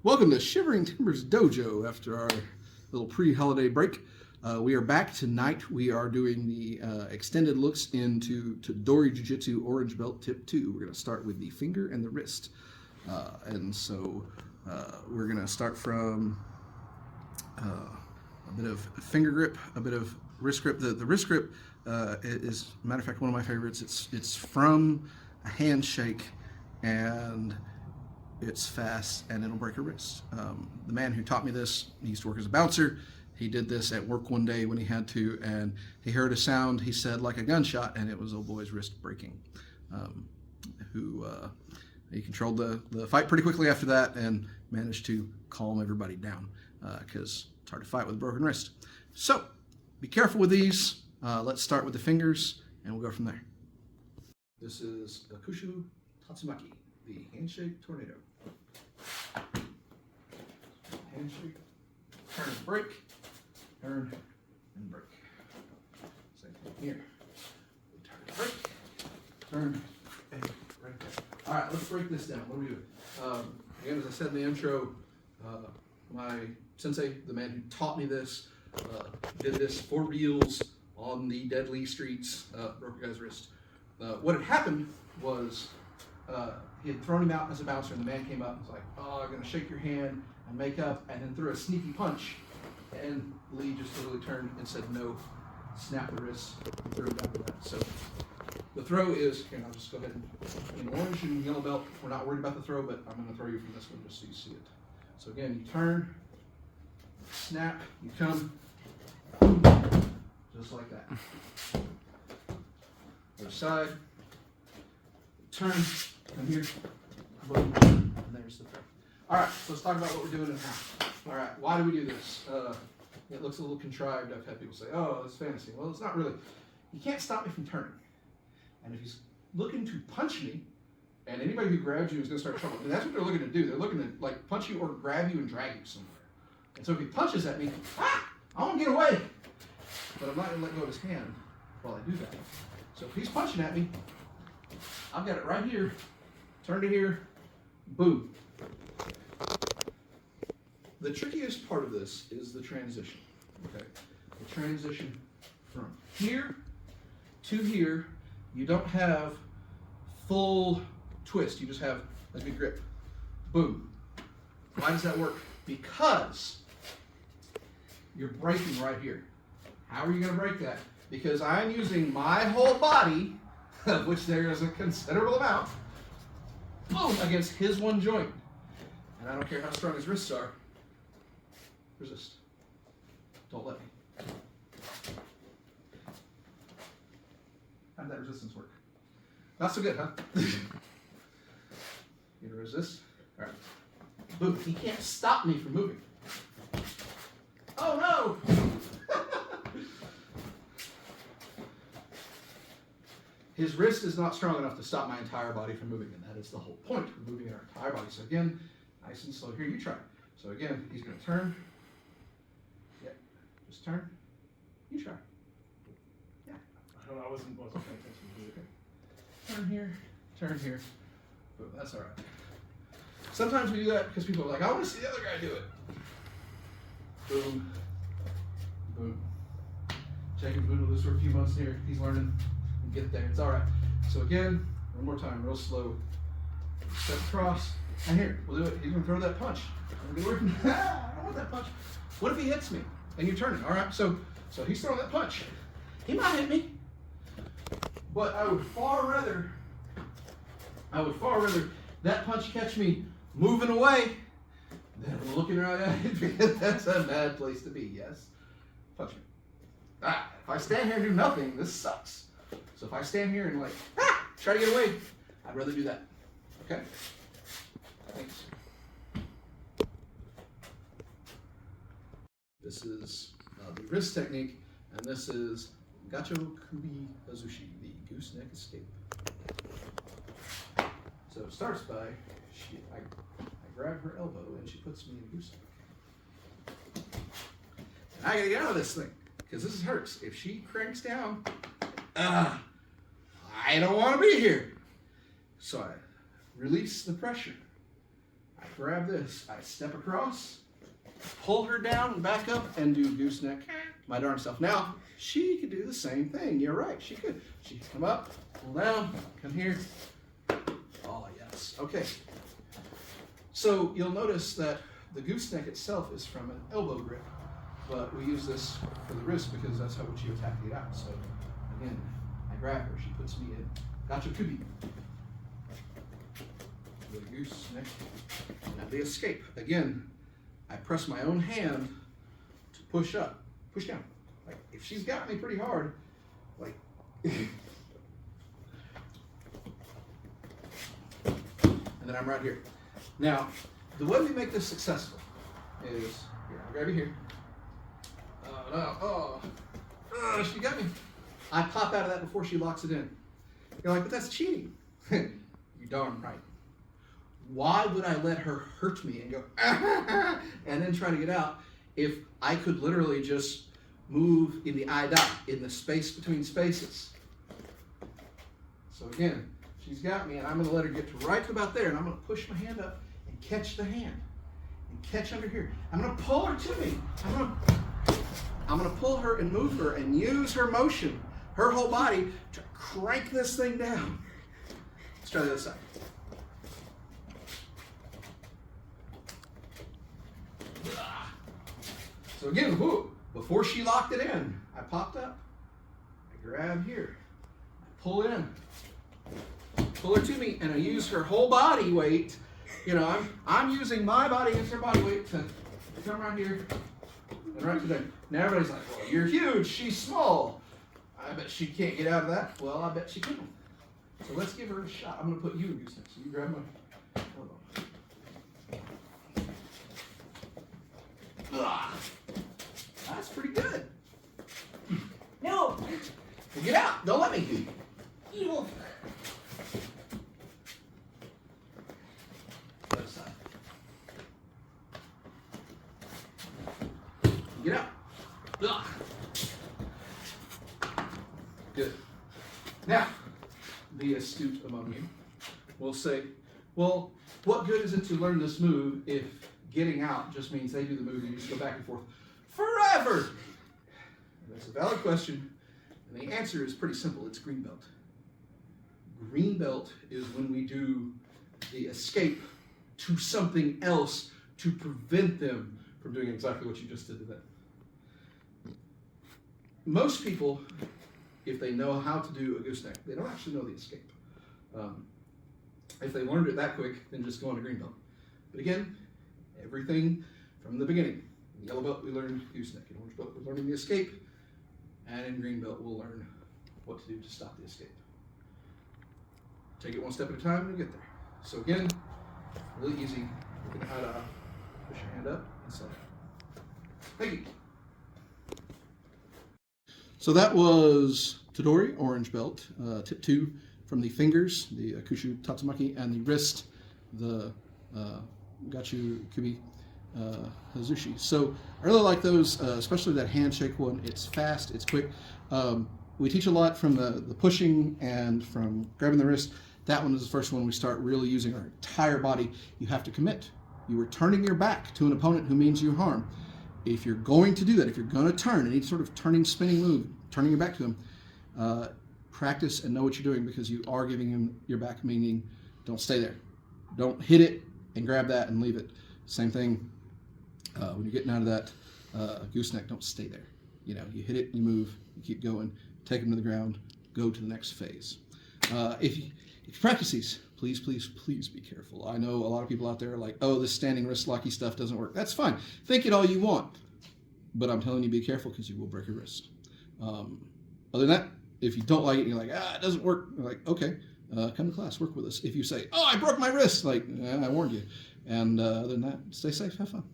Welcome to Shivering Timbers Dojo after our little pre-holiday break. We are back tonight. We are doing the extended looks into Tedori Jujitsu Orange Belt Tip 2. We're going to start with the finger and the wrist. We're going to start from a bit of finger grip, a bit of wrist grip. The wrist grip is, matter of fact, one of my favorites. It's from a handshake, and it's fast and it'll break a wrist. The man who taught me this, he used to work as a bouncer. He did this at work one day when he had to, and he heard a sound, he said, like a gunshot, and it was old boy's wrist breaking. He controlled the fight pretty quickly after that and managed to calm everybody down because it's hard to fight with a broken wrist. So be careful with these. Let's start with the fingers and we'll go from there. This is akushu tatsumaki, the handshake tornado. Handshake, turn and break, turn and break. Same thing here. Turn and break, turn and break. All right, let's break this down. What are we doing? Again, as I said in the intro, my sensei, the man who taught me this, did this for reals on the deadly streets, broke a guy's wrist. What had happened was he had thrown him out as a bouncer, and the man came up and was like, "Oh, I'm going to shake your hand and make up," and then threw a sneaky punch. And Lee just literally turned and said, "No," snapped the wrist, and threw it back with that. So the throw is, here, I'll just go ahead and, in orange and yellow belt, we're not worried about the throw, but I'm going to throw you from this one just so you see it. So again, you turn, snap, you come, just like that. Other side, turn, come here, boom, and there's the throw. All right, so let's talk about what we're doing and how. All right, why do we do this? It looks a little contrived. I've had people say, "Oh, it's fantasy." Well, it's not really. You can't stop me from turning. And if he's looking to punch me, and anybody who grabs you is going to start trouble. And that's what they're looking to do. They're looking to like punch you or grab you and drag you somewhere. And so if he punches at me, I want to get away. But I'm not going to let go of his hand while I do that. So if he's punching at me, I've got it right here, turn to here, boom. The trickiest part of this is the transition, okay? The transition from here to here. You don't have full twist, you just have a good grip. Boom. Why does that work? Because you're breaking right here. How are you going to break that? Because I'm using my whole body, of which there is a considerable amount, boom, against his one joint. And I don't care how strong his wrists are. Resist. Don't let me. How did that resistance work? Not so good, huh? You gonna resist? All right. Boom. He can't stop me from moving. Oh no! His wrist is not strong enough to stop my entire body from moving, and that is the whole point. We're moving our entire body. So again, nice and slow. Here, you try. So again, he's going to turn. Yeah, just turn. You try. Yeah. I wasn't paying attention to it. Turn here. Turn here. Boom. That's all right. Sometimes we do that because people are like, "I want to see the other guy do it." Boom. Boom. Jacob's been with us for a few months here. He's learning. Get there, it's all right. So again, one more time, real slow. Step across, and here, we'll do it. He's gonna throw that punch. I'm gonna work. I don't want that punch. What if he hits me and you're turning? All right, so he's throwing that punch. He might hit me, but I would far rather that punch catch me moving away than looking right at it, because that's a bad place to be. Yes, punch me. If I stand here and do nothing, this sucks. So if I stand here and like, try to get away, I'd rather do that. Okay? Thanks. This is the wrist technique, and this is gacho, kubi, hazushi, the gooseneck escape. So it starts by, I grab her elbow and she puts me in a gooseneck. And I gotta get out of this thing, because this hurts. If she cranks down, I don't want to be here. So I release the pressure. I grab this. I step across, pull her down and back up and do gooseneck my darn self. Now, she could do the same thing. You're right, she could. She could come up, pull down, come here. Oh, yes. Okay. So you'll notice that the gooseneck itself is from an elbow grip, but we use this for the wrist because that's how you attack it out. So again, I grab her, she puts me in gacho kubi. The gooseneck. Now the escape. Again, I press my own hand to push up, push down. Like if she's got me pretty hard, like and then I'm right here. Now, the way we make this successful is, here, I'll grab you here. She got me. I pop out of that before she locks it in. You're like, but that's cheating. You're darn right. Why would I let her hurt me and go, and then try to get out if I could literally just move in the eye dot, in the space between spaces? So again, she's got me and I'm gonna let her get to right to about there and I'm gonna push my hand up and catch the hand and catch under here. I'm gonna pull her to me. I'm gonna pull her and move her and use her motion, her whole body to crank this thing down. Let's try the other side. So again, before she locked it in, I popped up, I grab here, I pull in, pull her to me, and I use her whole body weight. You know, I'm using my body against her body weight to come right here and right to there. Now everybody's like, well, you're huge, she's small. I bet she can't get out of that. Well, I bet she can. So let's give her a shot. I'm gonna put you in gooseneck. So you grab my, hold on. That's pretty good. No! Get out! Don't let me. Evil! Other side. Get out. Good. Now, the astute among you will say, well, what good is it to learn this move if getting out just means they do the move and you just go back and forth forever? And that's a valid question, and the answer is pretty simple. It's green belt. Green belt is when we do the escape to something else to prevent them from doing exactly what you just did to them. Most people, if they know how to do a gooseneck, they don't actually know the escape. If they learned it that quick, then just go on to green belt. But again, everything from the beginning. In yellow belt, we learned gooseneck. In orange belt, we're learning the escape. And in green belt, we'll learn what to do to stop the escape. Take it one step at a time and get there. So again, really easy. You're going to how to push your hand up and set it. Thank you. So that was Tedori Orange Belt, tip 2 from the fingers, the akushu, tatsumaki, and the wrist, the gacho, kubi, hazushi. So I really like those, especially that handshake one. It's fast, it's quick. We teach a lot from the pushing and from grabbing the wrist. That one is the first one we start really using our entire body. You have to commit. You are turning your back to an opponent who means you harm. If you're going to do that, if you're going to turn, any sort of turning, spinning move, turning your back to him, practice and know what you're doing because you are giving him your back, meaning don't stay there. Don't hit it and grab that and leave it. Same thing when you're getting out of that gooseneck, don't stay there. You know, you hit it, you move, you keep going, take him to the ground, go to the next phase. If you practice these, please, please, please be careful. I know a lot of people out there are like, oh, this standing wrist locky stuff doesn't work. That's fine. Think it all you want. But I'm telling you, be careful because you will break your wrist. Other than that, if you don't like it and you're like, it doesn't work, you're like, okay, come to class, work with us. If you say, oh, I broke my wrist, like, I warned you. And other than that, stay safe, have fun.